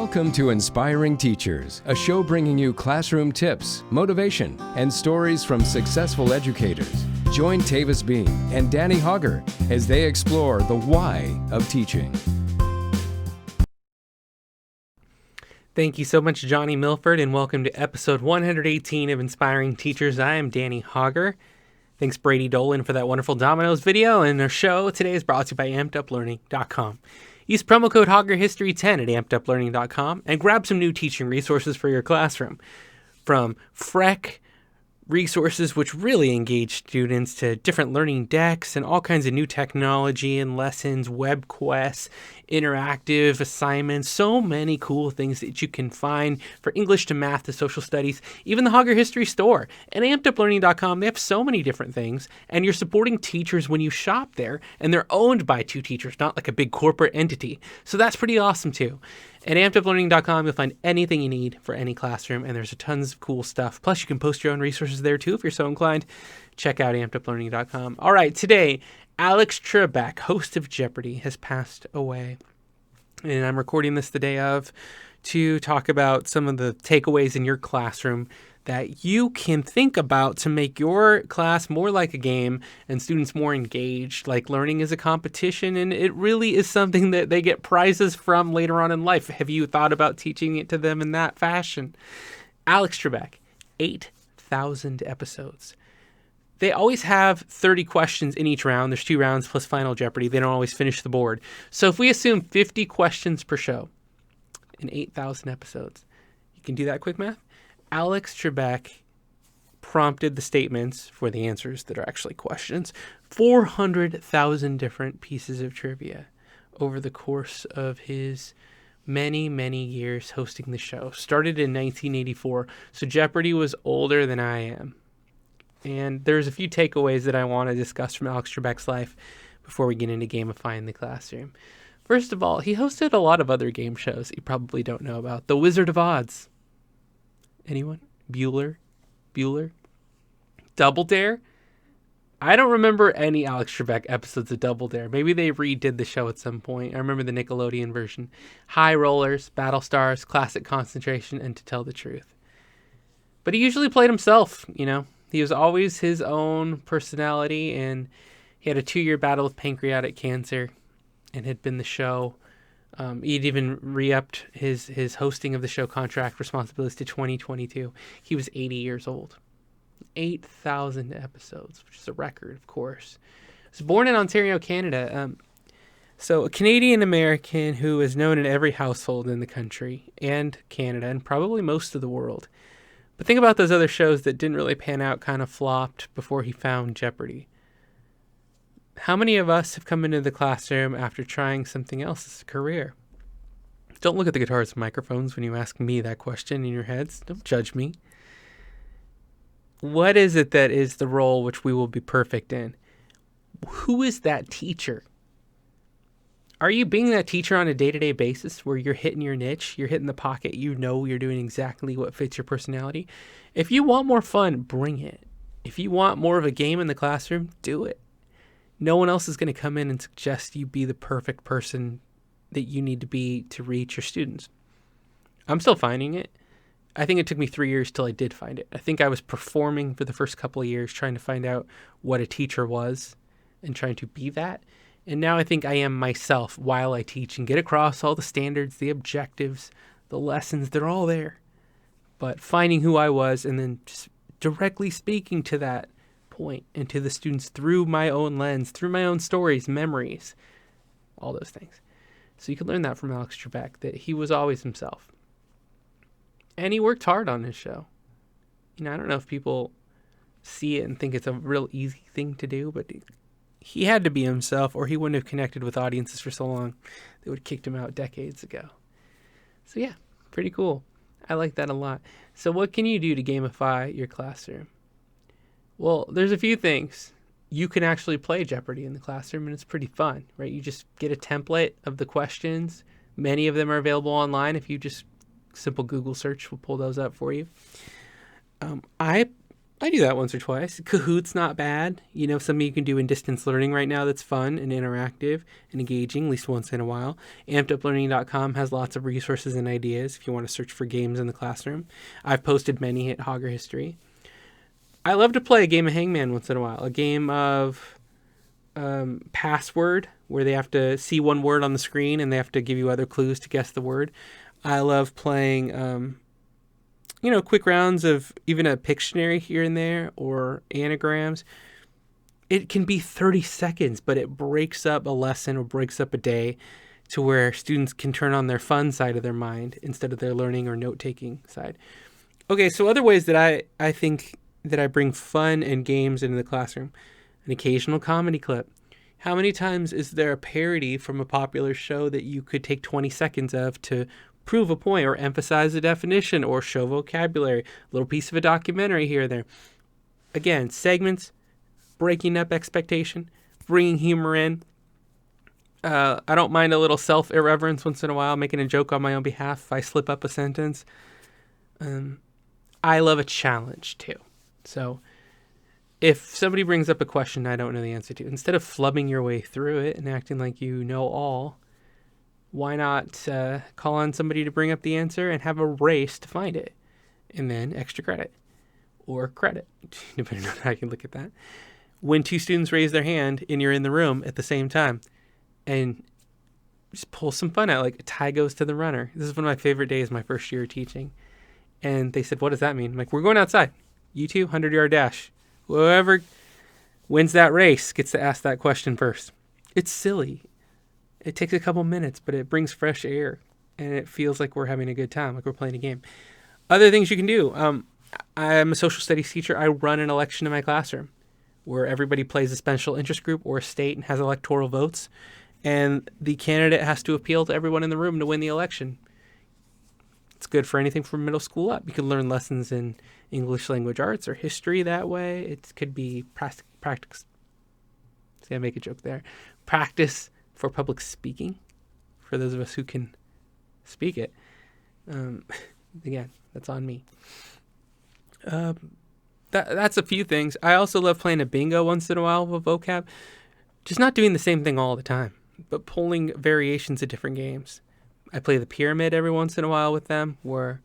Welcome to Inspiring Teachers, a show bringing you classroom tips, motivation, and stories from successful educators. Join Tavis Bean and Danny Hauger as they explore the why of teaching. Thank you so much, Johnny Milford, and welcome to episode 118 of Inspiring Teachers. I am Danny Hauger. Thanks, Brady Dolan, for that wonderful Dominoes video, and our show today is brought to you by AmpedUpLearning.com. Use promo code HaugerHistory10 at AmpedUpLearning.com and grab some new teaching resources for your classroom. From FREC resources, which really engage students, to different learning decks and all kinds of new technology and lessons, web quests, interactive assignments, so many cool things that you can find for English to math to social studies, even the Hauger History Store. And AmpedUpLearning.com, they have so many different things, and you're supporting teachers when you shop there, and they're owned by two teachers, not like a big corporate entity. So that's pretty awesome too. At AmpedUpLearning.com, you'll find anything you need for any classroom, and there's tons of cool stuff. Plus, you can post your own resources there too if you're so inclined. Check out AmpedUpLearning.com. All right, today, Alex Trebek, host of Jeopardy, has passed away. And I'm recording this the day of to talk about some of the takeaways in your classroom that you can think about to make your class more like a game and students more engaged. Like, learning is a competition, and it really is something that they get prizes from later on in life. Have you thought about teaching it to them in that fashion? Alex Trebek, 8,000 episodes. They always have 30 questions in each round. There's 2 rounds plus Final Jeopardy. They don't always finish the board. So if we assume 50 questions per show in 8,000 episodes, you can do that quick math. Alex Trebek prompted the statements for the answers that are actually questions, 400,000 different pieces of trivia over the course of his many, many years hosting the show. Started in 1984, so Jeopardy was older than I am. And there's a few takeaways that I want to discuss from Alex Trebek's life before we get into gamifying the classroom. First of all, he hosted a lot of other game shows that you probably don't know about. The Wizard of Odds. Anyone? Bueller? Double Dare? I don't remember any Alex Trebek episodes of Double Dare. Maybe they redid the show at some point. I remember the Nickelodeon version. High Rollers, Battlestars, Classic Concentration, and To Tell the Truth. But he usually played himself, you know. He was always his own personality, and he had a 2-year battle with pancreatic cancer and had been the show. He'd even re-upped his hosting of the show contract responsibilities to 2022. He was 80 years old. 8,000 episodes, which is a record, of course. He was born in Ontario, Canada. So a Canadian-American who is known in every household in the country and Canada and probably most of the world. But think about those other shows that didn't really pan out, kind of flopped before he found Jeopardy. How many of us have come into the classroom after trying something else as a career? Don't look at the guitars and microphones when you ask me that question in your heads. Don't judge me. What is it that is the role which we will be perfect in? Who is that teacher? Are you being that teacher on a day-to-day basis where you're hitting your niche, you're hitting the pocket, you know you're doing exactly what fits your personality? If you want more fun, bring it. If you want more of a game in the classroom, do it. No one else is going to come in and suggest you be the perfect person that you need to be to reach your students. I'm still finding it. I think it took me 3 years till I did find it. I think I was performing for the first couple of years, trying to find out what a teacher was and trying to be that. And now I think I am myself while I teach and get across all the standards, the objectives, the lessons, they're all there. But finding who I was and then just directly speaking to that point and to the students through my own lens, through my own stories, memories, all those things. So you can learn that from Alex Trebek, that he was always himself. And he worked hard on his show. You know, I don't know if people see it and think it's a real easy thing to do, but he had to be himself or he wouldn't have connected with audiences for so long. They would have kicked him out decades ago. So yeah, pretty cool. I like that a lot. So what can you do to gamify your classroom? Well, there's a few things. You can actually play Jeopardy in the classroom, and it's pretty fun, right? You just get a template of the questions. Many of them are available online. If you just simple Google search will pull those up for you. I I do that once or twice. Kahoot's not bad. Something you can do in distance learning right now that's fun and interactive and engaging, at least once in a while. AmpedUpLearning.com has lots of resources and ideas if you want to search for games in the classroom. I've posted many at Hauger History. I love to play a game of Hangman once in a while. A game of password, where they have to see one word on the screen and they have to give you other clues to guess the word. I love playing quick rounds of even a Pictionary here and there or anagrams. It can be 30 seconds, but it breaks up a lesson or breaks up a day to where students can turn on their fun side of their mind instead of their learning or note-taking side. Okay, so other ways that I think that I bring fun and games into the classroom. An occasional comedy clip. How many times is there a parody from a popular show that you could take 20 seconds of to prove a point or emphasize a definition or show vocabulary, a little piece of a documentary here or there? Again, segments, breaking up expectation, bringing humor in. I don't mind a little self-irreverence once in a while, making a joke on my own behalf if I slip up a sentence. I love a challenge too. So if somebody brings up a question I don't know the answer to, instead of flubbing your way through it and acting like you know all, why not call on somebody to bring up the answer and have a race to find it? And then extra credit or credit, depending on how you can look at that. When two students raise their hand and you're in the room at the same time, and just pull some fun out, like a tie goes to the runner. This is one of my favorite days, my first year of teaching. And they said, what does that mean? I'm like, we're going outside. You two, 100-yard dash. Whoever wins that race gets to ask that question first. It's silly. It takes a couple minutes, but it brings fresh air. And it feels like we're having a good time, like we're playing a game. Other things you can do. I'm a social studies teacher. I run an election in my classroom where everybody plays a special interest group or a state and has electoral votes. And the candidate has to appeal to everyone in the room to win the election. It's good for anything from middle school up. You can learn lessons in English language arts or history that way. It could be practice. See, I make a joke there. Practice for public speaking for those of us who can speak it. Again, that's on me. That's a few things. I also love playing a bingo once in a while with vocab. Just not doing the same thing all the time, but pulling variations of different games. I play the pyramid every once in a while with them, where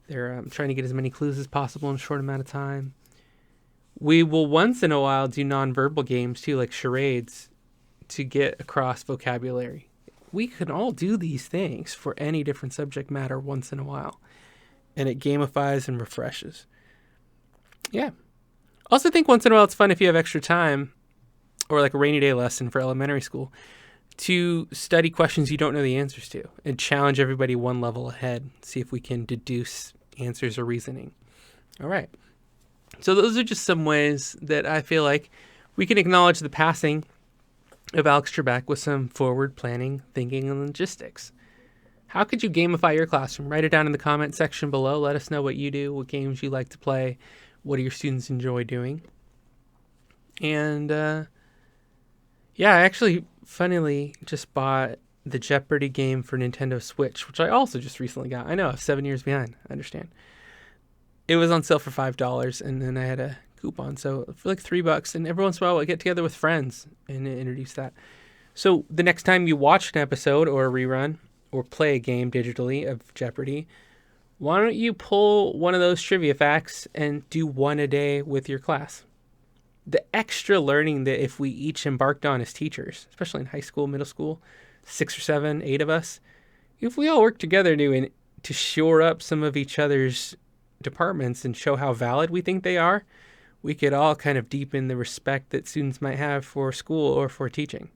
they're trying to get as many clues as possible in a short amount of time. We will once in a while do nonverbal games too, like charades, to get across vocabulary. We can all do these things for any different subject matter once in a while, and it gamifies and refreshes. Yeah. Also think once in a while it's fun if you have extra time, or like a rainy day lesson for elementary school, to study questions you don't know the answers to and challenge everybody one level ahead. See if we can deduce answers or reasoning. All right. So those are just some ways that I feel like we can acknowledge the passing of Alex Trebek with some forward planning, thinking, and logistics. How could you gamify your classroom? Write it down in the comment section below. Let us know what you do, what games you like to play, what do your students enjoy doing. And yeah, I actually, funnily, just bought the Jeopardy game for Nintendo Switch, which I also just recently got. I know, I'm 7 years behind. I understand. It was on sale for $5, and then I had a coupon, so for like $3. And every once in a while, I get together with friends and introduce that. So the next time you watch an episode or a rerun or play a game digitally of Jeopardy, why don't you pull one of those trivia facts and do one a day with your class? The extra learning that if we each embarked on as teachers, especially in high school, middle school, 6 or 7, 8 of us, if we all work together to shore up some of each other's departments and show how valid we think they are, we could all kind of deepen the respect that students might have for school or for teaching.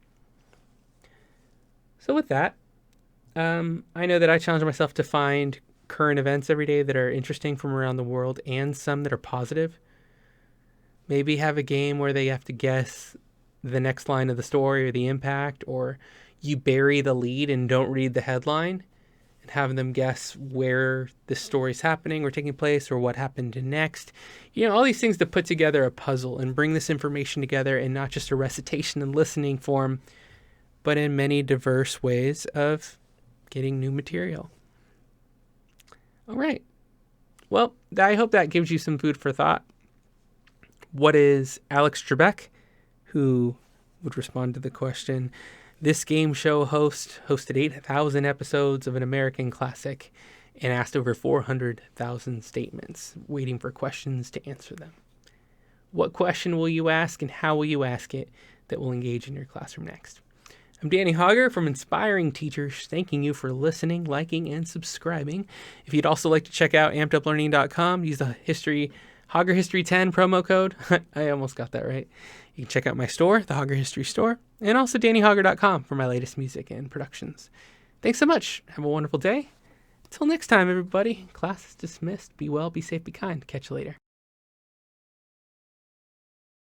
So with that, I know that I challenge myself to find current events every day that are interesting from around the world and some that are positive. Maybe have a game where they have to guess the next line of the story or the impact, or you bury the lead and don't read the headline and have them guess where the story's happening or taking place or what happened next. You know, all these things to put together a puzzle and bring this information together in not just a recitation and listening form, but in many diverse ways of getting new material. All right. Well, I hope that gives you some food for thought. What is Alex Trebek, who would respond to the question, this game show host hosted 8,000 episodes of an American classic and asked over 400,000 statements, waiting for questions to answer them. What question will you ask and how will you ask it that will engage in your classroom next? I'm Danny Hauger from Inspiring Teachers, thanking you for listening, liking, and subscribing. If you'd also like to check out AmpedUpLearning.com, use the Hauger History 10 promo code. I almost got that right. You can check out my store, the Hauger History Store, and also DannyHauger.com for my latest music and productions. Thanks so much. Have a wonderful day. Until next time, everybody. Class is dismissed. Be well, be safe, be kind. Catch you later.